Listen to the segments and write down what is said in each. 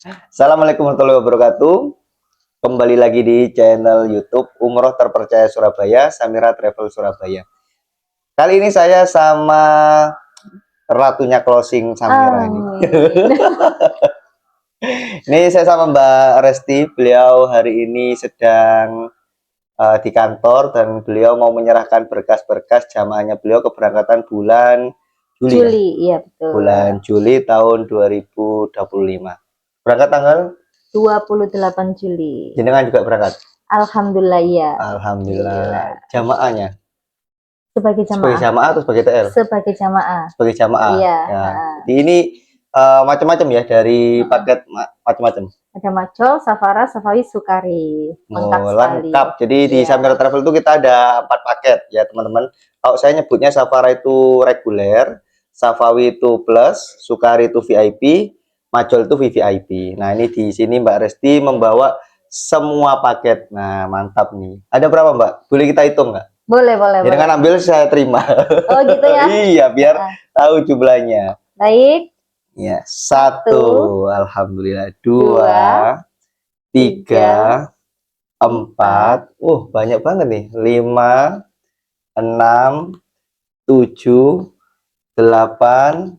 Assalamualaikum warahmatullahi wabarakatuh. Kembali lagi di channel YouTube Umroh Terpercaya Surabaya, Samira Travel Surabaya. Kali ini saya sama ratunya closing Samira ini. Ini saya sama Mbak Resti. Beliau hari ini sedang di kantor dan beliau mau menyerahkan berkas-berkas jamaahnya beliau keberangkatan bulan Juli, ya? Iya betul. Bulan Juli tahun 2025. Berangkat tanggal 28 Juli. jenengan juga berangkat? Alhamdulillah iya. Alhamdulillah. Jamaahnya Sebagai sebagai jamaah. jamaah atau sebagai TL? Sebagai jamaah. Sebagai jamaah. Iya. Ya. Jadi ini macam-macam ya, dari paket macam-macam. Ada Macol, Safara, Safawi, Sukari. Lengkap sekali. Lengkap. Jadi di Samira Travel itu kita ada 4 paket ya teman-teman. Kalau saya nyebutnya Safara itu reguler, Safawi itu plus, Sukari itu VIP, Macol itu VVIP. Nah ini di sini Mbak Resti membawa semua paket. Nah mantap nih. Ada berapa Mbak? Boleh kita hitung nggak? Boleh. Jadi kan ambil saya terima. Oh gitu ya? Iya, biar tahu jumlahnya. Baik. Ya, 1, alhamdulillah. 2, 3, 4. Banyak banget nih. 5, 6, 7, 8,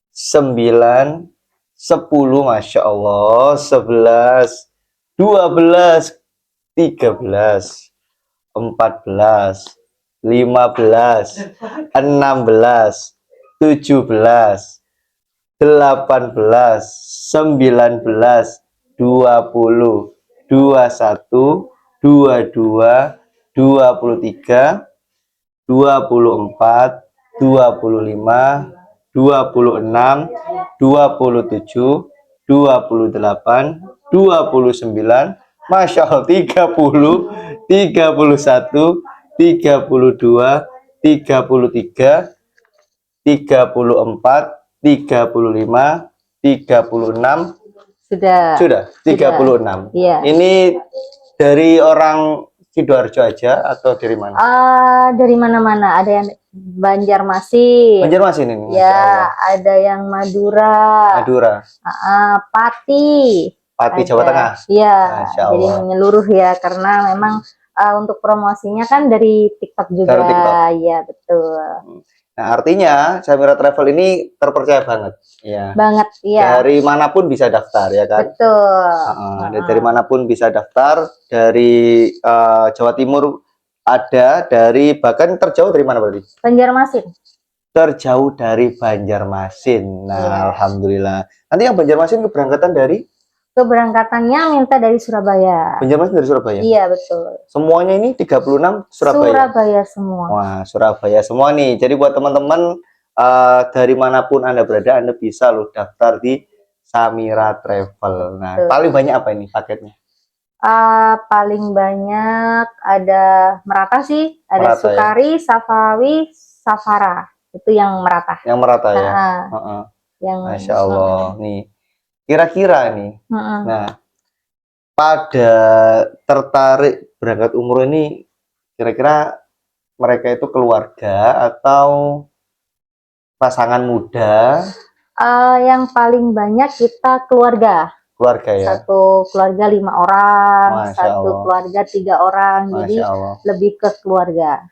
9, 10. Masya Allah. 11, 12, 13, 14, 15, 16, 17, 18, 19, 20, 21, 22, 23, 24, 25, 26, 27, 28, 29, Masya Allah, 30, 31, 32, 33, 34, 35, 36. Sudah 36. Iya. Ini dari orang Sidoarjo aja atau dari mana? Dari mana-mana. Ada yang Banjarmasin. Banjarmasin ini. Ya, ada yang Madura. Pati. Pati, Jawa Tengah. Iya. Jadi menyeluruh ya, karena memang untuk promosinya kan dari TikTok juga. Dari TikTok. Iya, betul. Nah, artinya Samira Travel ini terpercaya banget, ya. Banget, iya. Dari manapun bisa daftar, ya kan? Betul. Dari manapun bisa daftar. Dari Jawa Timur ada, dari bahkan terjauh dari mana berarti? Banjarmasin. Terjauh dari Banjarmasin. Nah, alhamdulillah. Nanti yang Banjarmasin keberangkatan dari? Keberangkatannya minta dari Surabaya. Banjarmasin dari Surabaya? Iya, betul. Semuanya ini 36 Surabaya? Surabaya semua. Wah, Surabaya semua nih. Jadi buat teman-teman dari manapun Anda berada, Anda bisa loh daftar di Samira Travel. Nah, paling banyak apa ini paketnya? Paling banyak ada merata sih. Ada Merata, Sukari, ya? Safawi, Safara. Itu yang merata. Yang merata ya? Yang Masya Allah. Nih, kira-kira nih. Nah, pada tertarik berangkat umroh ini, kira-kira mereka itu keluarga atau pasangan muda? Yang paling banyak kita keluarga. Keluarga ya? Satu keluarga 5 orang, Masya keluarga 3 orang. Masya jadi Allah. lebih ke keluarga.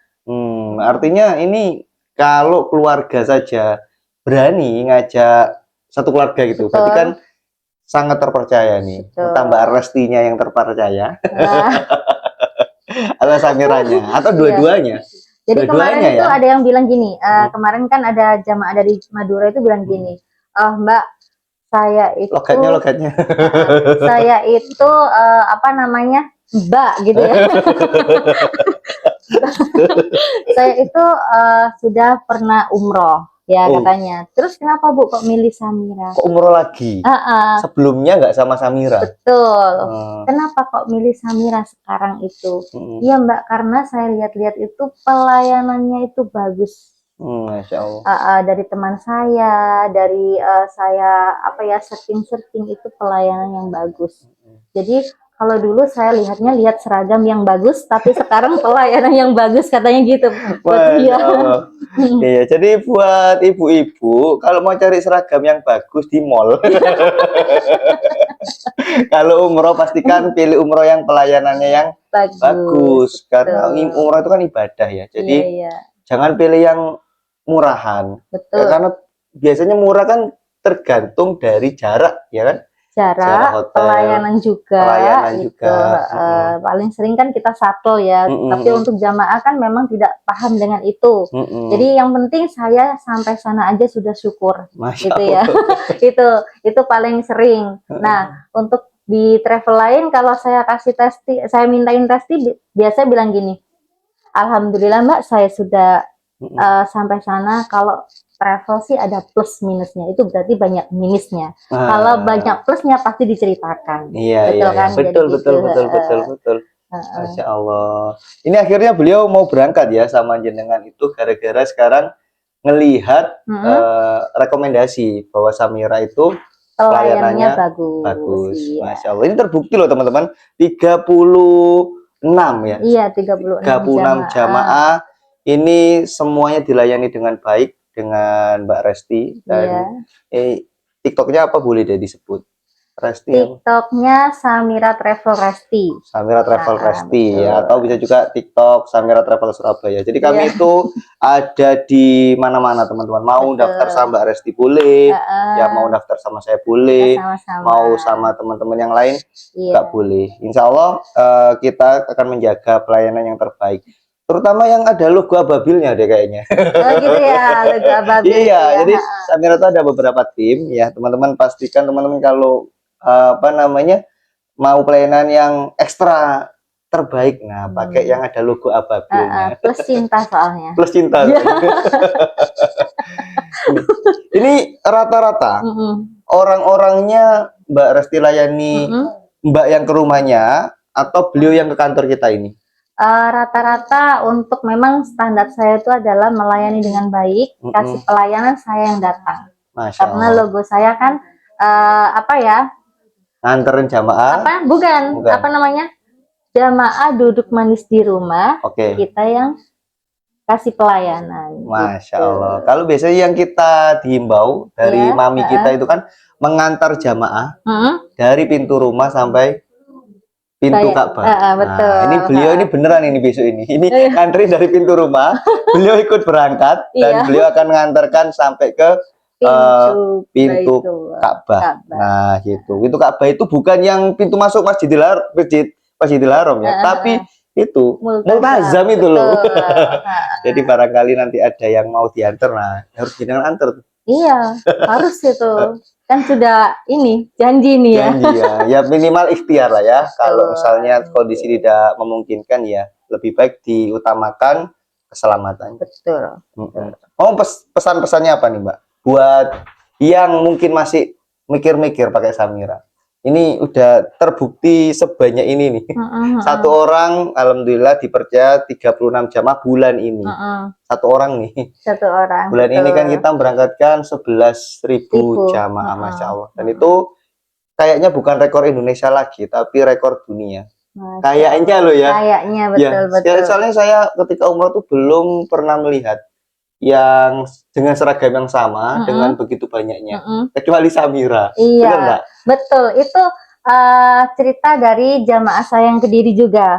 Artinya ini kalau keluarga saja berani ngajak satu keluarga gitu, berarti kan sangat terpercaya nih. Tambah Restinya yang terpercaya. Atau Samiranya, atau dua-duanya. Jadi kemarin itu ada yang bilang gini, kemarin kan ada jamaah dari Madura itu bilang gini, Mbak, saya itu logatnya. Saya itu apa namanya, Mbak gitu ya. Saya itu sudah pernah umroh ya katanya. Terus kenapa Bu kok milih Samira? Kok umroh lagi? Sebelumnya nggak sama Samira? Betul. Kenapa kok milih Samira sekarang itu? Iya Mbak, karena saya lihat-lihat itu pelayanannya itu bagus. Masya Allah. Dari teman saya, dari saya apa ya, searching itu pelayanan yang bagus. Jadi Kalau dulu saya lihat seragam yang bagus, tapi sekarang pelayanan yang bagus katanya gitu. Masya Iya. Allah. Iya, jadi buat ibu-ibu kalau mau cari seragam yang bagus di mall. Kalau umroh pastikan pilih umroh yang pelayanannya yang bagus. Karena umroh itu kan ibadah ya. Jadi jangan pilih yang murahan. Betul. Ya, karena biasanya murah kan tergantung dari jarak, ya kan? Jarak hotel, pelayanan juga, paling sering kan kita shuttle ya, tapi untuk jamaah kan memang tidak paham dengan itu. Jadi yang penting saya sampai sana aja sudah syukur, Masya gitu ya. itu paling sering. Nah, untuk di travel lain kalau saya kasih testi, saya mintain testi, biasa bilang gini, alhamdulillah Mbak saya sudah sampai sana. Kalau travel sih ada plus minusnya, itu berarti banyak minusnya. Kalau banyak plusnya pasti diceritakan. Iya, betul kan? Betul, betul. Masya Allah. Ini akhirnya beliau mau berangkat ya sama jenengan itu gara-gara sekarang ngelihat rekomendasi bahwa Samira itu pelayanannya bagus. Iya. Masya Allah. Ini terbukti loh teman-teman. 36 ya. Iya, 36 jamaah. Ini semuanya dilayani dengan baik dengan Mbak Resti. Dan TikToknya apa boleh deh disebut? Resti. TikToknya Samira Travel Resti. Samira Travel Resti ya, atau bisa juga TikTok Samira Travel Surabaya. Jadi kami itu ada di mana-mana teman-teman. Mau daftar sama Mbak Resti boleh, ya mau daftar sama saya boleh, mau sama teman-teman yang lain nggak boleh. Insya Allah kita akan menjaga pelayanan yang terbaik. Terutama yang ada logo ababilnya deh kayaknya. Oh gitu ya, logo ababil. Iya, jadi Samira itu ada beberapa tim ya, teman-teman pastikan teman-teman kalau mau pelayanan yang ekstra terbaik, nah pakai yang ada logo ababilnya. Plus cinta soalnya. Plus cinta. Ini rata-rata orang-orangnya Mbak Resti layani Mbak yang ke rumahnya atau beliau yang ke kantor kita ini? Rata-rata untuk memang standar saya itu adalah melayani dengan baik, kasih pelayanan saya yang datang. Karena logo saya kan nganterin jamaah. Bukan. Apa namanya? Jamaah duduk manis di rumah. Kita yang kasih pelayanan. Masya Allah. Kalau biasanya yang kita dihimbau dari mami kita itu kan mengantar jamaah dari pintu rumah sampai pintu Ka'bah. Betul. Nah, ini beliau ini beneran ini besok ini. Ini ngantri dari pintu rumah, beliau ikut berangkat dan beliau akan mengantarkan sampai ke pintu Ka'bah. Nah, gitu. Pintu Ka'bah itu bukan yang pintu masuk Masjidil Haram ya, tapi itu multazam itu loh. Jadi barangkali nanti ada yang mau diantar, nah harus jangan antar. Iya, harus itu. Kan sudah ini janji nih ya. Janji ya minimal ikhtiar lah ya. Kalau misalnya kondisi tidak memungkinkan ya lebih baik diutamakan keselamatan. Betul. Oh, pesan-pesannya apa nih Mbak? Buat yang mungkin masih mikir-mikir pakai Samira. Ini udah terbukti sebanyak ini nih. Satu orang alhamdulillah dipercaya 36 jamaah bulan ini. Satu orang nih. Satu orang. Bulan ini kan kita berangkatkan 11.000 jamaah, Masya Allah. Dan itu kayaknya bukan rekor Indonesia lagi, tapi rekor dunia. Kayaknya loh ya. Kayaknya betul. Soalnya saya ketika umroh tuh belum pernah melihat yang dengan seragam yang sama dengan begitu banyaknya, kecuali Samira. Iya, betul. Itu cerita dari jamaah saya yang Kediri juga.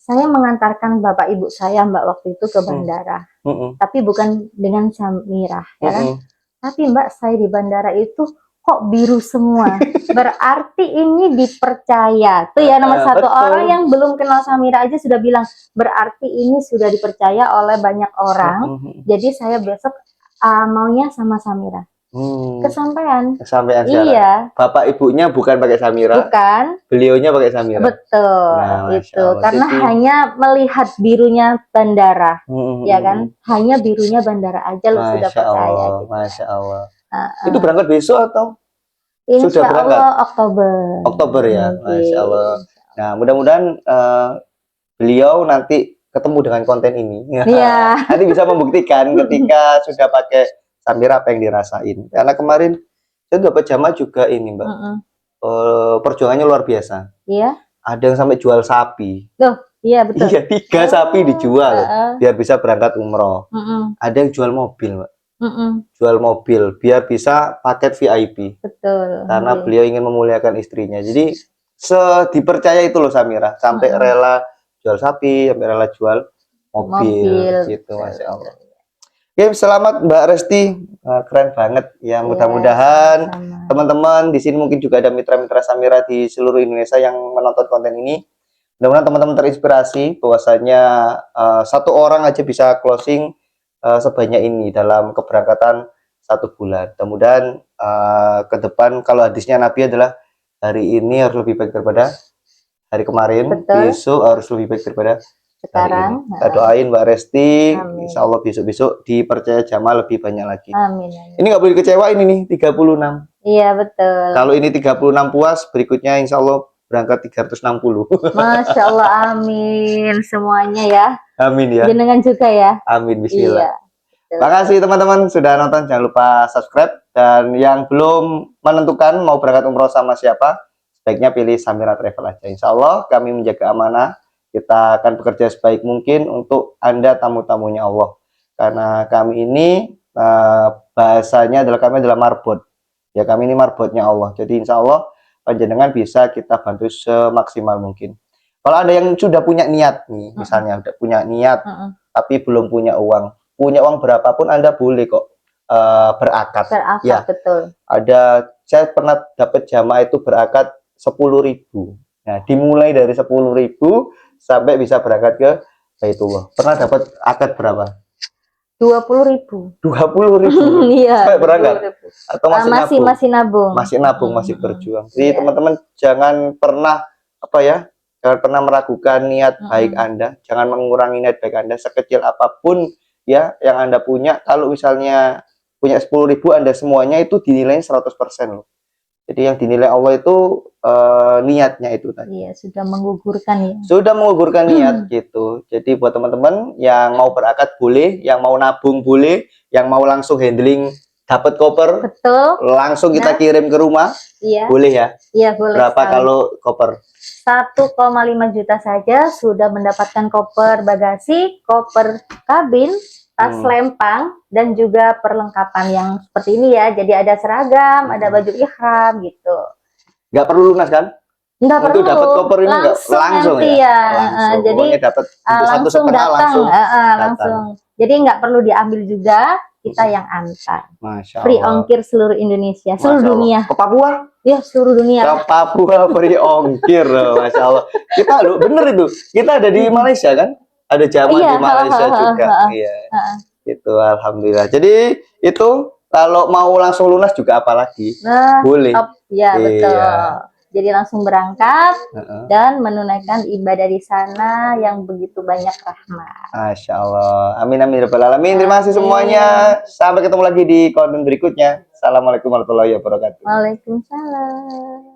Saya mengantarkan bapak ibu saya Mbak waktu itu ke bandara, tapi bukan dengan Samira, ya kan? Tapi Mbak saya di bandara itu kok biru semua, berarti ini dipercaya. Tuh ya nomor satu, orang yang belum kenal Samira aja sudah bilang berarti ini sudah dipercaya oleh banyak orang. Jadi saya besok maunya sama Samira. Kesampaian. Iya. Bapak ibunya bukan pakai Samira. Bukan. Beliaunya pakai Samira. Betul. Nah, itu karena hanya melihat birunya bandara, ya kan? Hanya birunya bandara aja lo sudah percaya. Gitu. Masya Allah. Itu berangkat besok atau sudah berangkat? Oktober ya, Masya Allah. Nah, mudah-mudahan beliau nanti ketemu dengan konten ini. Nanti bisa membuktikan ketika sudah pakai Samira apa yang dirasain. Karena kemarin saya dapat jamaah juga ini Mbak. Perjuangannya luar biasa. Iya. ada yang sampai jual sapi. Loh, iya betul. Iya, 3 sapi dijual Heeh. biar bisa berangkat umroh. Mm-mm. Ada yang jual mobil, Mbak. Mm-mm. Jual mobil biar bisa paket VIP. Betul. Karena Iya. beliau ingin memuliakan istrinya. Jadi dipercaya itu loh Samira, sampai rela jual sapi, sampai rela jual mobil gitu, Betul, Masya Allah. betul. Oke, selamat Mbak Resti. Keren banget ya. Iya, Mudah-mudahan sama-sama. teman-teman di sini mungkin juga ada mitra-mitra Samira di seluruh Indonesia yang menonton konten ini. Mudah-mudahan teman-teman terinspirasi bahwasanya satu orang aja bisa closing sebanyak ini dalam keberangkatan 1 bulan. Mudah-mudahan ke depan kalau hadisnya Nabi adalah hari ini harus lebih baik daripada hari kemarin, Betul. besok harus lebih baik daripada Sekarang. kita doain Mbak Resti, Amin. insya Allah besok-besok dipercaya jamaah lebih banyak lagi. Amin, amin. Ini nggak boleh dikecewain ini 36. Iya betul. Kalau ini 36 puas, berikutnya insya Allah berangkat 360. Masya Allah, amin semuanya ya. Amin ya. Jenengan juga ya. Amin, bismillah. Iya. Betul. Makasih teman-teman sudah nonton, jangan lupa subscribe, dan yang belum menentukan mau berangkat umroh sama siapa, sebaiknya pilih Samira Travel aja. Insya Allah kami menjaga amanah. Kita akan bekerja sebaik mungkin untuk Anda tamu-tamunya Allah. Karena kami ini bahasanya adalah kami adalah marbot. Ya, kami ini marbotnya Allah. Jadi insya Allah panjenengan bisa kita bantu semaksimal mungkin. Kalau ada yang sudah punya niat nih, misalnya udah punya niat tapi belum punya uang berapapun Anda boleh kok berakad. Berakad, Ya, betul. ada, saya pernah dapat jamaah itu berakad 10.000. Nah, dimulai dari 10.000 sampai bisa berangkat ke Baitullah. Pernah dapat akad berapa? 20.000. 20.000. Iya. Sampai berangkat 20.000. atau masih nabung? Masih nabung. Masih nabung, masih berjuang. Jadi Iya. teman-teman jangan pernah jangan pernah meragukan niat baik Anda, jangan mengurangi niat baik Anda sekecil apapun ya yang Anda punya. Kalau misalnya punya 10.000, Anda semuanya itu dinilai 100% loh. Jadi yang dinilai Allah itu niatnya itu tadi. Iya, sudah menggugurkan ya. Sudah menggugurkan niat gitu. Jadi buat teman-teman yang mau berakad boleh, yang mau nabung boleh, yang mau langsung handling dapat koper, Betul. langsung kita kirim ke rumah, Iya. boleh ya? Iya, boleh. Berapa sekali. kalau koper? 1,5 juta saja sudah mendapatkan koper bagasi, koper kabin, tas lempang, dan juga perlengkapan yang seperti ini ya. Jadi ada seragam, ada baju ihram gitu. Nggak perlu lunas kan? Nggak Untuk perlu. dapat koper ini langsung nanti ya? Langsung. Jadi dapat langsung datang. Langsung. Jadi nggak perlu diambil juga, kita yang antar. Masya Allah. Free ongkir seluruh Indonesia, seluruh dunia. Ke Papua? Ya, seluruh dunia. Ke Papua free ongkir, Masya Allah. Kita loh, bener itu. Kita ada di Malaysia kan? Ada jamaah di Malaysia juga. Iya. Itu alhamdulillah. Jadi itu kalau mau langsung lunas juga apalagi? Nah, boleh. Ya, betul. Jadi langsung berangkat dan menunaikan ibadah di sana yang begitu banyak rahmat. Masya Allah. Amin amin rabbal alamin. Terima kasih semuanya. Sampai ketemu lagi di konten berikutnya. Assalamualaikum warahmatullahi wabarakatuh. Waalaikumsalam.